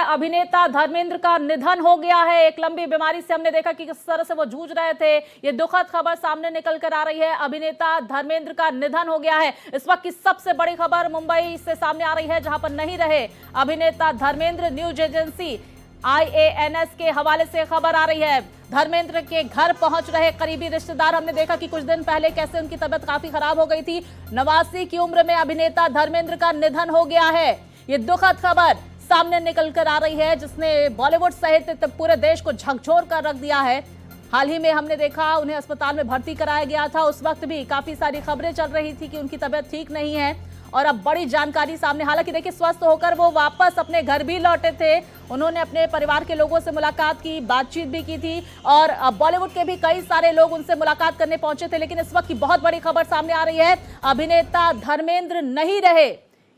अभिनेता धर्मेंद्र का निधन हो गया है। एक लंबी बीमारी से हमने देखा कि किस तरह से वो जूझ रहे थे। ये दुखद खबर सामने निकल कर आ रही है। अभिनेता धर्मेंद्र का निधन हो गया है। इस वक्त की सबसे बड़ी खबर मुंबई से सामने आ रही है, जहां पर नहीं रहे अभिनेता धर्मेंद्र। न्यूज एजेंसी IANS के हवाले से खबर आ रही है। धर्मेंद्र के घर पहुंच रहे करीबी रिश्तेदार। हमने देखा कि कुछ दिन पहले कैसे उनकी तबीयत काफी खराब हो गई थी। 89 की उम्र में अभिनेता धर्मेंद्र का निधन हो गया है। ये दुखद खबर सामने निकल कर आ रही है, जिसने बॉलीवुड सहित पूरे देश को झकझोर कर रख दिया है। हाल ही में हमने देखा उन्हें अस्पताल में भर्ती कराया गया था। उस वक्त भी काफी सारी खबरें चल रही थी कि उनकी तबीयत ठीक नहीं है, और अब बड़ी जानकारी सामने। हालांकि देखिए, स्वस्थ होकर वो वापस अपने घर भी लौटे थे। उन्होंने अपने परिवार के लोगों से मुलाकात की, बातचीत भी की थी, और बॉलीवुड के भी कई सारे लोग उनसे मुलाकात करने पहुंचे थे। लेकिन इस वक्त की बहुत बड़ी खबर सामने आ रही है, अभिनेता धर्मेंद्र नहीं रहे।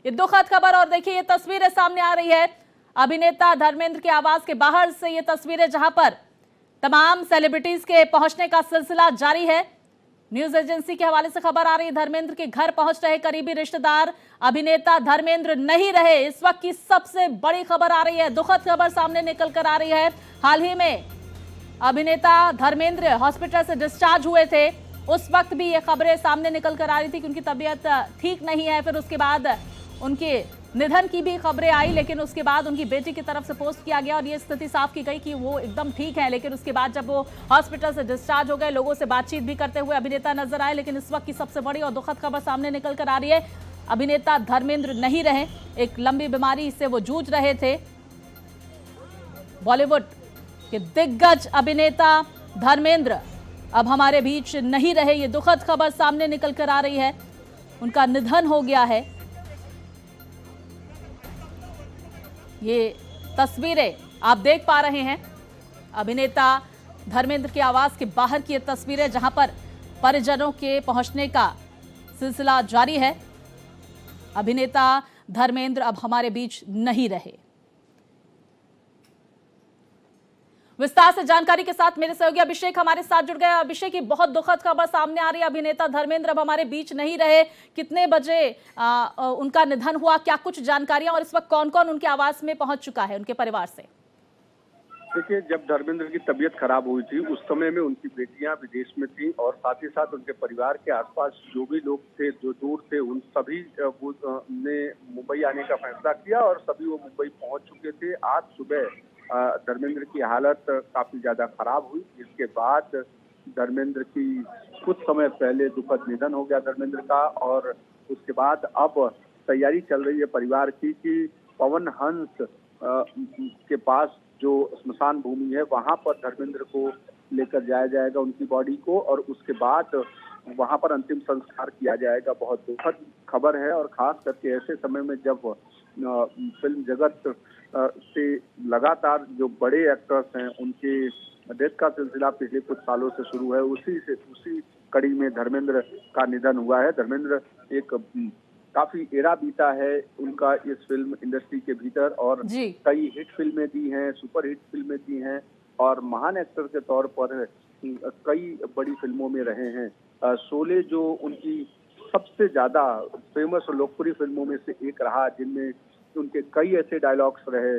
ये दुखद खबर। और देखिए, ये तस्वीरें सामने आ रही है अभिनेता धर्मेंद्र के आवास के बाहर से। ये तस्वीरें जहां पर तमाम सेलिब्रिटीज के पहुंचने का सिलसिला जारी है। न्यूज एजेंसी के हवाले से खबर आ रही है, धर्मेंद्र के घर पहुंच रहे करीबी रिश्तेदार। अभिनेता धर्मेंद्र नहीं रहे। इस वक्त की सबसे बड़ी खबर आ रही है, दुखद खबर सामने निकल कर आ रही है। हाल ही में अभिनेता धर्मेंद्र हॉस्पिटल से डिस्चार्ज हुए थे। उस वक्त भी ये खबरें सामने निकल कर आ रही थी कि उनकी तबीयत ठीक नहीं है। फिर उसके बाद उनके निधन की भी खबरें आई, लेकिन उसके बाद उनकी बेटी की तरफ से पोस्ट किया गया और ये स्थिति साफ की गई कि वो एकदम ठीक है। लेकिन उसके बाद जब वो हॉस्पिटल से डिस्चार्ज हो गए, लोगों से बातचीत भी करते हुए अभिनेता नजर आए। लेकिन इस वक्त की सबसे बड़ी और दुखद खबर सामने निकल कर आ रही है, अभिनेता धर्मेंद्र नहीं रहे। एक लंबी बीमारी से वो जूझ रहे थे। बॉलीवुड के दिग्गज अभिनेता धर्मेंद्र अब हमारे बीच नहीं रहे। ये दुखद खबर सामने निकल कर आ रही है, उनका निधन हो गया है। ये तस्वीरें आप देख पा रहे हैं, अभिनेता धर्मेंद्र के आवास के बाहर की ये तस्वीरें, जहां पर परिजनों के पहुंचने का सिलसिला जारी है। अभिनेता धर्मेंद्र अब हमारे बीच नहीं रहे। विस्तार से जानकारी के साथ मेरे सहयोगी अभिषेक हमारे साथ जुड़ गए। अभिषेक, की बहुत दुखद खबर सामने आ रही है, अभिनेता धर्मेंद्र अब हमारे बीच नहीं रहे। कितने बजे उनका निधन हुआ, क्या कुछ जानकारियां, और इस वक्त कौन कौन उनके आवास में पहुंच चुका है उनके परिवार से? देखिए, जब धर्मेंद्र की तबीयत खराब हुई थी उस समय में उनकी बेटियां विदेश में थी, और साथ ही साथ उनके परिवार के आसपास जो भी लोग थे जो दूर थे, उन सभी ने मुंबई आने का फैसला किया और सभी वो मुंबई पहुंच चुके थे। आज सुबह धर्मेंद्र की हालत काफी ज्यादा खराब हुई, जिसके बाद धर्मेंद्र की कुछ समय पहले दुखद निधन हो गया धर्मेंद्र का। और उसके बाद अब तैयारी चल रही है परिवार की कि पवन हंस के पास जो स्मशान भूमि है वहां पर धर्मेंद्र को लेकर जाया जाएगा, उनकी बॉडी को, और उसके बाद वहां पर अंतिम संस्कार किया जाएगा। बहुत दुखद खबर है, और खास करके ऐसे समय में जब फिल्म जगत से लगातार जो बड़े एक्टर्स हैं उनके डेथ का सिलसिला पिछले कुछ सालों से शुरू है, उसी कड़ी में धर्मेंद्र का निधन हुआ है। धर्मेंद्र एक काफी एरा बीता है उनका इस फिल्म इंडस्ट्री के भीतर, और कई हिट फिल्में दी हैं, सुपर हिट फिल्में दी हैं, और महान एक्टर के तौर पर कई बड़ी फिल्मों में रहे हैं। शोले जो उनकी सबसे ज्यादा फेमस और लोकप्रिय फिल्मों में से एक रहा, जिनमें उनके कई ऐसे डायलॉग्स रहे,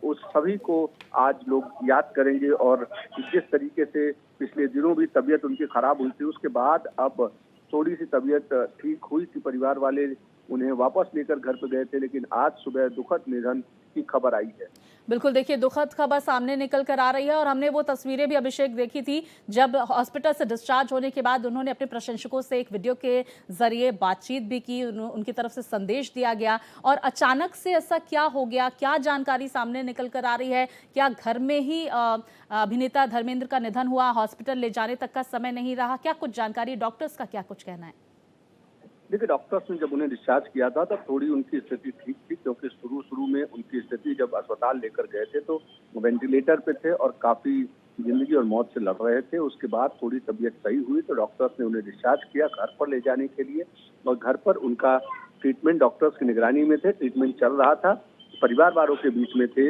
उस सभी को आज लोग याद करेंगे। और जिस तरीके से पिछले दिनों भी तबीयत उनकी खराब हुई थी, उसके बाद अब थोड़ी सी तबीयत ठीक हुई थी, परिवार वाले उन्हें वापस लेकर घर पे गए थे, लेकिन आज सुबह दुखद निधन की खबर आई है। बिल्कुल, देखिए, दुखद खबर सामने निकल कर आ रही है, और हमने वो तस्वीरें भी अभिषेक देखी थी जब हॉस्पिटल से डिस्चार्ज होने के बाद उन्होंने अपने प्रशंसकों से एक वीडियो के जरिए बातचीत भी की, उनकी तरफ से संदेश दिया गया। और अचानक से ऐसा क्या हो गया, क्या जानकारी सामने निकल कर आ रही है? क्या घर में ही अभिनेता धर्मेंद्र का निधन हुआ, हॉस्पिटल ले जाने तक का समय नहीं रहा? क्या कुछ जानकारी, डॉक्टर्स का क्या कुछ कहना है? देखिए, डॉक्टर्स ने जब उन्हें डिस्चार्ज किया था तब थोड़ी उनकी स्थिति ठीक थी, क्योंकि शुरू में उनकी स्थिति जब अस्पताल लेकर गए थे तो वेंटिलेटर पे थे और काफी जिंदगी और मौत से लड़ रहे थे। उसके बाद थोड़ी तबीयत सही हुई तो डॉक्टर्स ने उन्हें डिस्चार्ज किया घर पर ले जाने के लिए, और घर पर उनका ट्रीटमेंट डॉक्टर्स की निगरानी में थे, ट्रीटमेंट चल रहा था, परिवार वालों के बीच में थे।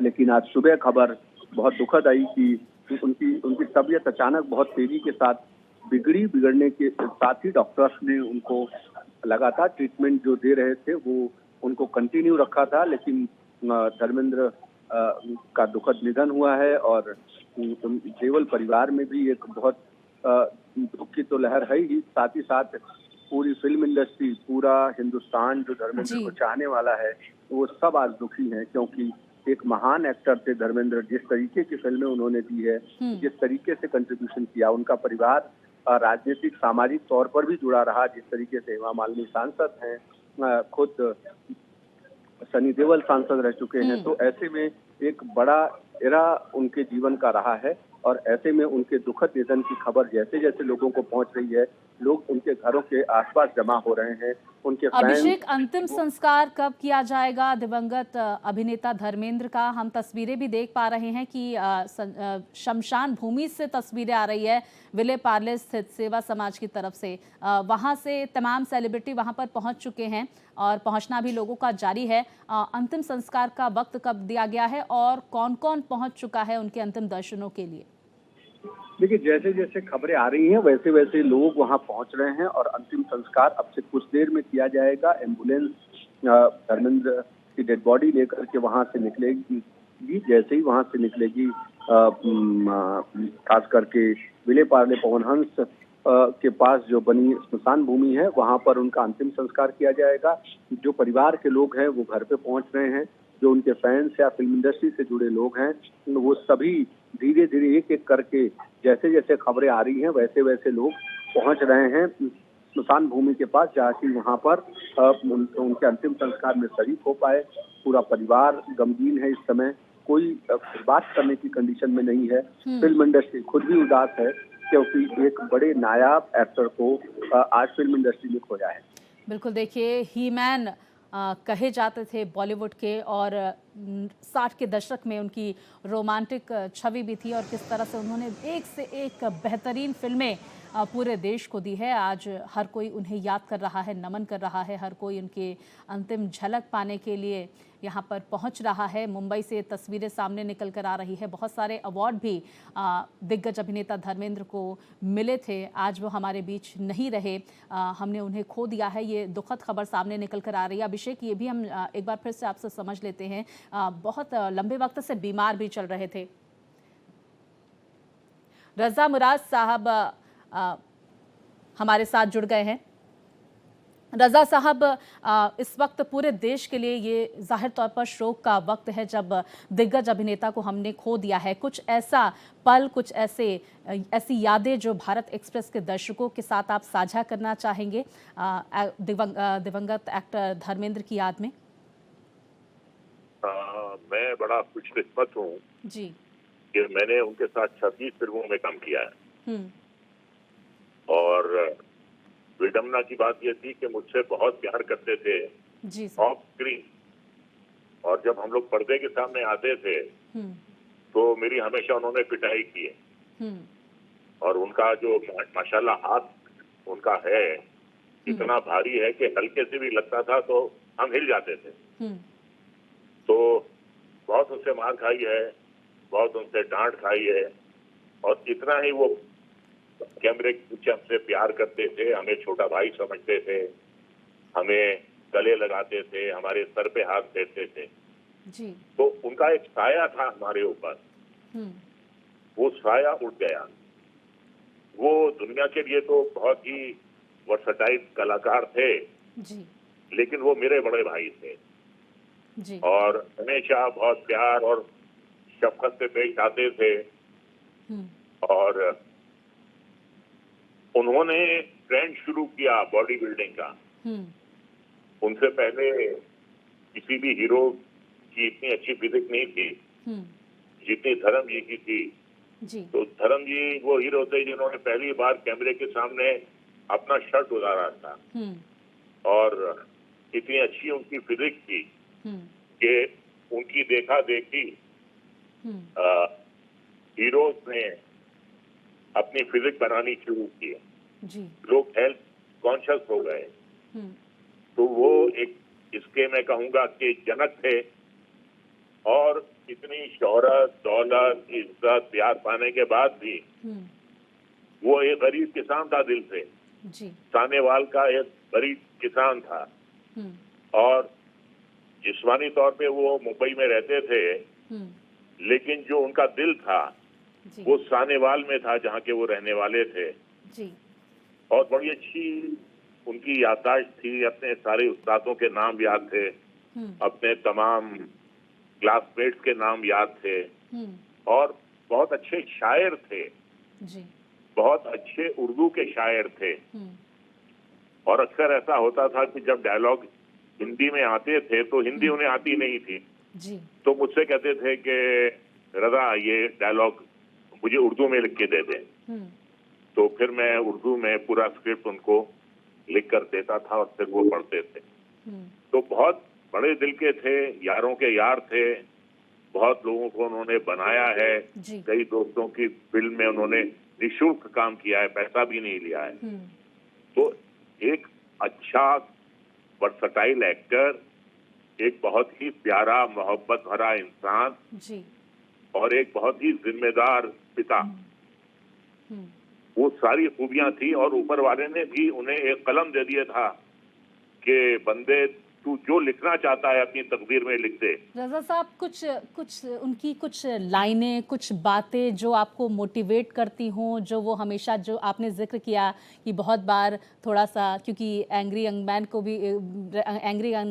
लेकिन आज सुबह खबर बहुत दुखद आई कि उनकी तबीयत अचानक बहुत तेजी के साथ बिगड़ने के साथ ही डॉक्टर्स ने उनको लगातार ट्रीटमेंट जो दे रहे थे वो उनको कंटिन्यू रखा था, लेकिन धर्मेंद्र का दुखद निधन हुआ है और देवल परिवार में भी एक बहुत दुख की तो लहर है ही, साथ ही साथ पूरी फिल्म इंडस्ट्री, पूरा हिंदुस्तान जो धर्मेंद्र जी। को चाहने वाला है वो सब आज दुखी हैं, क्योंकि एक महान एक्टर थे धर्मेंद्र। जिस तरीके की फिल्में उन्होंने दी है, जिस तरीके से कंट्रीब्यूशन किया, उनका परिवार राजनीतिक सामाजिक तौर पर भी जुड़ा रहा। जिस तरीके से हेमा मालिनी सांसद हैं, खुद सनी देओल सांसद रह चुके हैं, तो ऐसे में एक बड़ा एरा उनके जीवन का रहा है और ऐसे में उनके दुखद निधन की खबर जैसे जैसे लोगों को पहुंच रही है, लोग उनके घरों के आसपास जमा हो रहे हैं। उनके अभिषेक, अंतिम संस्कार कब किया जाएगा दिवंगत अभिनेता धर्मेंद्र का? हम तस्वीरें भी देख पा रहे हैं कि शमशान भूमि से तस्वीरें आ रही है विले पार्ले स्थित सेवा समाज की तरफ से। वहां से तमाम सेलिब्रिटी वहां पर पहुंच चुके हैं और पहुंचना भी लोगों का जारी है। अंतिम संस्कार का वक्त कब दिया गया है और कौन कौन पहुंच चुका है उनके अंतिम दर्शनों के लिए? देखिए, जैसे जैसे खबरें आ रही हैं वैसे वैसे लोग वहां पहुंच रहे हैं और अंतिम संस्कार अब से कुछ देर में किया जाएगा। एम्बुलेंस धर्मेंद्र की डेड बॉडी लेकर के वहां से निकलेगी। जैसे ही वहां से निकलेगी, खास करके विले पार्ले पवन हंस के पास जो बनी स्मशान भूमि है, वहां पर उनका अंतिम संस्कार किया जाएगा। जो परिवार के लोग हैं वो घर पे पहुंच रहे हैं, जो उनके फैंस या फिल्म इंडस्ट्री से जुड़े लोग हैं वो सभी धीरे धीरे एक एक करके जैसे जैसे खबरें आ रही हैं वैसे वैसे लोग पहुंच रहे हैं स्मशान भूमि के पास, जाके वहां पर उनके अंतिम संस्कार में शरीक हो पाए। पूरा परिवार गमगीन है इस समय, कोई बात करने की कंडीशन में नहीं है। फिल्म इंडस्ट्री खुद भी उदास है क्योंकि एक बड़े नायाब एक्टर को आज फिल्म इंडस्ट्री में खोया है। बिल्कुल, देखिए ही मैन कहे जाते थे बॉलीवुड के और 60 के दशक में उनकी रोमांटिक छवि भी थी और किस तरह से उन्होंने एक से एक बेहतरीन फिल्में पूरे देश को दी है। आज हर कोई उन्हें याद कर रहा है, नमन कर रहा है, हर कोई उनके अंतिम झलक पाने के लिए यहाँ पर पहुँच रहा है। मुंबई से तस्वीरें सामने निकल कर आ रही है। बहुत सारे अवार्ड भी दिग्गज अभिनेता धर्मेंद्र को मिले थे, आज वो हमारे बीच नहीं रहे, हमने उन्हें खो दिया है। ये दुखद खबर सामने निकल कर आ रही है। अभिषेक, ये भी हम एक बार फिर से आपसे समझ लेते हैं, बहुत लंबे वक्त से बीमार भी चल रहे थे। रजा मुराद साहब हमारे साथ जुड़ गए हैं। रजा साहब, इस वक्त पूरे देश के लिए ये जाहिर तौर पर शोक का वक्त है जब दिग्गज अभिनेता को हमने खो दिया है। कुछ ऐसा पल, कुछ ऐसी यादें जो भारत एक्सप्रेस के दर्शकों के साथ आप साझा करना चाहेंगे दिवंगत एक्टर धर्मेंद्र की याद में? मैं बड़ा खुशकिस्मत हूँ जी कि मैंने उनके साथ 26 फिल्मों में काम किया है। और विडम्बना की बात यह थी कि मुझसे बहुत प्यार करते थे जी ऑफ स्क्रीन, और जब हम लोग पर्दे के सामने आते थे तो मेरी हमेशा उन्होंने पिटाई की है। और उनका जो माशाल्लाह हाथ उनका है इतना भारी है कि हल्के से भी लगता था तो हम हिल जाते थे। तो बहुत उनसे मार खाई है, बहुत उनसे डांट खाई है, और इतना ही वो कैमरे के पीछे हमसे प्यार करते थे, हमें छोटा भाई समझते थे, हमें गले लगाते थे, हमारे सर पे हाथ फेरते थे जी। तो उनका एक साया था हमारे ऊपर, वो साया उठ गया। वो दुनिया के लिए तो बहुत ही वर्सटाइल कलाकार थे जी लेकिन वो मेरे बड़े भाई थे जी। और हमेशा बहुत प्यार और शफकत से पेश आते थे। और उन्होंने ट्रेंड शुरू किया बॉडी बिल्डिंग का। उनसे पहले किसी भी हीरो की इतनी अच्छी फिजिक नहीं थी जितनी धर्म जी की थी। तो धर्म जी वो हीरो थे जिन्होंने पहली बार कैमरे के सामने अपना शर्ट उतारा था, और इतनी अच्छी उनकी फिजिक थी कि उनकी देखा देखी हीरोज ने अपनी फिजिक बनानी शुरू की। लोग हेल्थ कॉन्शियस हो गए। तो वो एक इसके मैं कहूंगा कि जनक थे, और इतनी शोहरत, दौलत, इज्जत, प्यार पाने के बाद भी वो एक गरीब किसान था दिल से। सानेवाल का एक गरीब किसान था, और जिस्मानी तौर पे वो मुंबई में रहते थे, लेकिन जो उनका दिल था जी वो सानेवाल में था, जहाँ के वो रहने वाले थे। जी और बड़ी अच्छी उनकी याददाश्त थी, अपने सारे उस्तादों के नाम याद थे, अपने तमाम क्लासमेट्स के नाम याद थे, और बहुत अच्छे शायर थे, जी बहुत अच्छे उर्दू के शायर थे। और अक्सर ऐसा होता था कि जब डायलॉग हिंदी में आते थे तो हिंदी उन्हें आती नहीं थी, जी तो मुझसे कहते थे कि रजा ये डायलॉग मुझे उर्दू में लिख के दे दे। तो फिर मैं उर्दू में पूरा स्क्रिप्ट उनको लिख कर देता था और फिर वो पढ़ते थे। तो बहुत बड़े दिल के थे, यारों के यार थे, बहुत लोगों को उन्होंने बनाया है। जी कई दोस्तों की फिल्म में उन्होंने निःशुल्क काम किया है, पैसा भी नहीं लिया है। तो एक अच्छा वर्सटाइल एक्टर, एक बहुत ही प्यारा मोहब्बत भरा इंसान, जी और एक बहुत ही जिम्मेदार पिता, वो सारी खूबियां थी। और ऊपर वाले ने भी उन्हें एक कलम दे दिया था कि बंदे तू जो लिखना चाहता है अपनी तकदीर में लिख दे। रजा साहब, कुछ कुछ उनकी कुछ लाइनें, कुछ बातें जो आपको मोटिवेट करती हों, जो वो हमेशा, जो आपने जिक्र किया कि बहुत बार थोड़ा सा, क्योंकि एंग्री यंग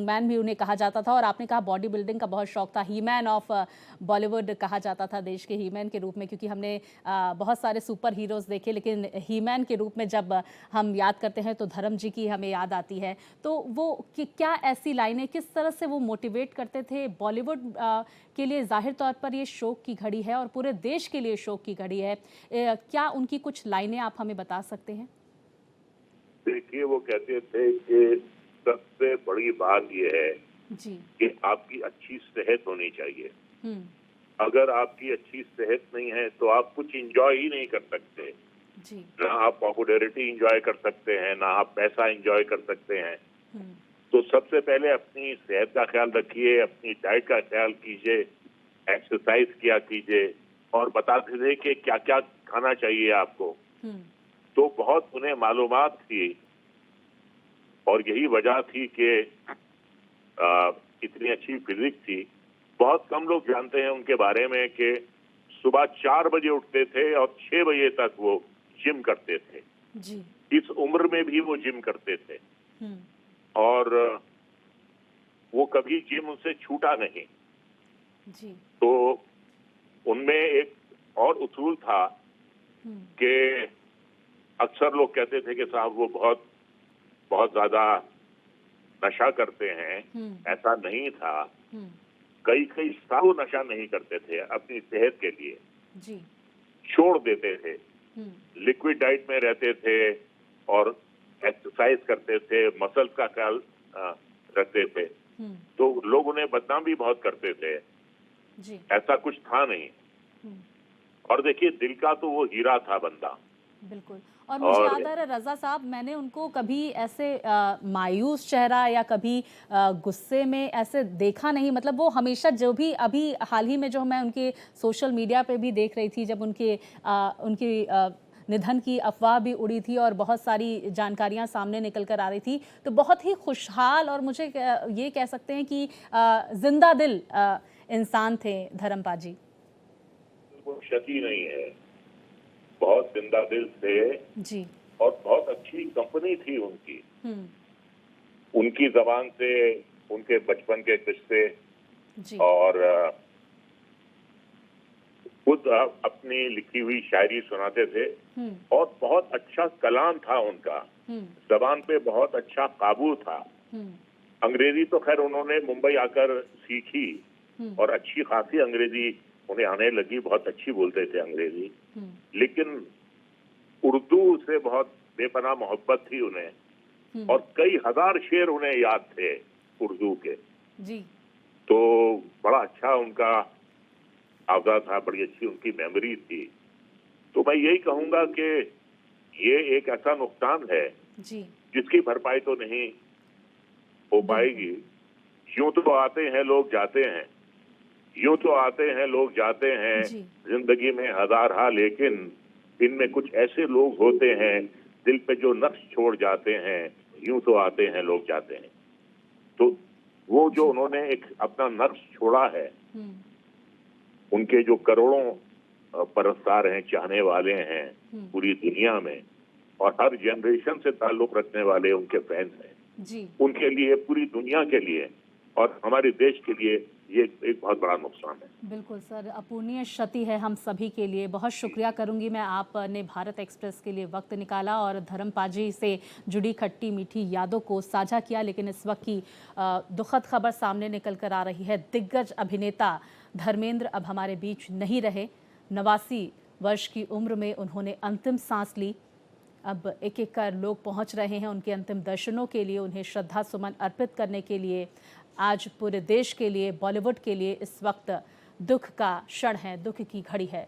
मैन भी उन्हें कहा जाता था, और आपने कहा बॉडी बिल्डिंग का बहुत शौक था, ही मैन ऑफ बॉलीवुड कहा जाता था देश के ही मैन के रूप में, क्योंकि हमने बहुत सारे सुपर हीरोज़ देखे, लेकिन ही मैन के रूप में जब हम याद करते हैं तो धर्म जी की हमें याद आती है। तो वो क्या ऐसी लाइनें, किस तरह से वो मोटिवेट करते थे? बॉलीवुड के लिए जाहिर तौर पर ये शौक की घड़ी है और पूरे देश के लिए शौक की घड़ी है। क्या उनकी कुछ लाइनें आप हमें बता सकते हैं? देखिए, वो कहते थे कि सबसे बड़ी बात यह है जी कि आपकी अच्छी सेहत होनी चाहिए। अगर आपकी अच्छी सेहत नहीं है तो आप कुछ एंजॉय ही नहीं कर सकते। जी ना आप पॉपुलैरिटी एंजॉय कर सकते हैं, ना आप पैसा एंजॉय कर सकते हैं। तो सबसे पहले अपनी सेहत का ख्याल रखिए, अपनी डाइट का ख्याल कीजिए, एक्सरसाइज किया कीजिए, और बताते थे कि क्या क्या खाना चाहिए आपको। तो बहुत उन्हें मालूमात थी, और यही वजह थी कि इतनी अच्छी फिजिक थी। बहुत कम लोग जानते हैं उनके बारे में कि सुबह 4 बजे उठते थे और 6 बजे तक वो जिम करते थे। जी इस उम्र में भी वो जिम करते थे, और वो कभी जिम उनसे छूटा नहीं। जी तो उनमें एक और उसूल था कि अक्सर लोग कहते थे कि साहब वो बहुत बहुत ज्यादा नशा करते हैं। ऐसा नहीं था। कई साल वो नशा नहीं करते थे, अपनी सेहत के लिए जी छोड़ देते थे, लिक्विड डाइट में रहते थे और एक्सरसाइज करते थे, मसल्स का ख्याल रखते थे। तो लोग उन्हें बदनाम भी बहुत करते थे। जी ऐसा कुछ था नहीं। और देखिए, दिल का तो वो हीरा था बंदा। बिल्कुल। और मुझे याद आ रहा है रजा साहब, मैंने उनको कभी ऐसे मायूस चेहरा या कभी गुस्से में ऐसे देखा नहीं। मतलब वो हमेशा, जो भी अभी हाल ही में जो मैं उनके सोशल मीडिया पे भी देख रही थी, जब उनकी निधन की अफवाह भी उड़ी थी और बहुत सारी जानकारियां सामने निकल कर आ रही थी, तो बहुत ही खुशहाल, और मुझे ये कह सकते हैं कि जिंदा दिल इंसान थे धर्मपा जी। वो शकी नहीं है, बहुत जिंदा दिल थे जी। और बहुत अच्छी कंपनी थी उनकी। उनकी जबान से उनके बचपन के किस्से जी। और खुद अपनी लिखी हुई शायरी सुनाते थे, और बहुत अच्छा कलाम था उनका। जबान पे बहुत अच्छा काबू था। अंग्रेजी तो खैर उन्होंने मुंबई आकर सीखी, और अच्छी खासी अंग्रेजी उन्हें आने लगी, बहुत अच्छी बोलते थे अंग्रेजी। लेकिन उर्दू से बहुत बेपनाह मोहब्बत थी उन्हें, और कई हजार शेर उन्हें याद थे उर्दू के। जी। तो बड़ा अच्छा उनका हावजा था, बड़ी अच्छी उनकी मेमोरी थी। तो मैं यही कहूंगा कि ये एक ऐसा नुकसान है जी। जिसकी भरपाई तो नहीं हो पाएगी। यूं तो आते हैं लोग जाते हैं, यूं तो आते हैं लोग जाते हैं जिंदगी में हजार हाल, लेकिन इनमें कुछ ऐसे लोग होते हैं दिल पे जो नक्श छोड़ जाते हैं। यूं तो आते हैं लोग जाते हैं। तो वो जो उन्होंने एक अपना नर्स छोड़ा है, उनके जो करोड़ों परस्तार हैं, चाहने वाले हैं पूरी दुनिया में, और हर जनरेशन से ताल्लुक रखने वाले उनके फैंस हैं जी। उनके लिए, पूरी दुनिया के लिए और हमारे देश के लिए ये एक बहुत बड़ा नुकसान है। बिल्कुल सर, अपूर्णीय क्षति है हम सभी के लिए। बहुत शुक्रिया करूंगी मैं, आपने भारत एक्सप्रेस के लिए वक्त निकाला और धर्मपाजी से जुड़ी खट्टी मीठी यादों को साझा किया। लेकिन इस वक्त की दुखद खबर सामने निकल कर आ रही है। दिग्गज अभिनेता धर्मेंद्र अब हमारे बीच नहीं रहे। 89 वर्ष की उम्र में उन्होंने अंतिम सांस ली। अब एक एक कर लोग पहुंच रहे हैं उनके अंतिम दर्शनों के लिए, उन्हें श्रद्धा सुमन अर्पित करने के लिए। आज पूरे देश के लिए, बॉलीवुड के लिए इस वक्त दुख का क्षण है, दुख की घड़ी है।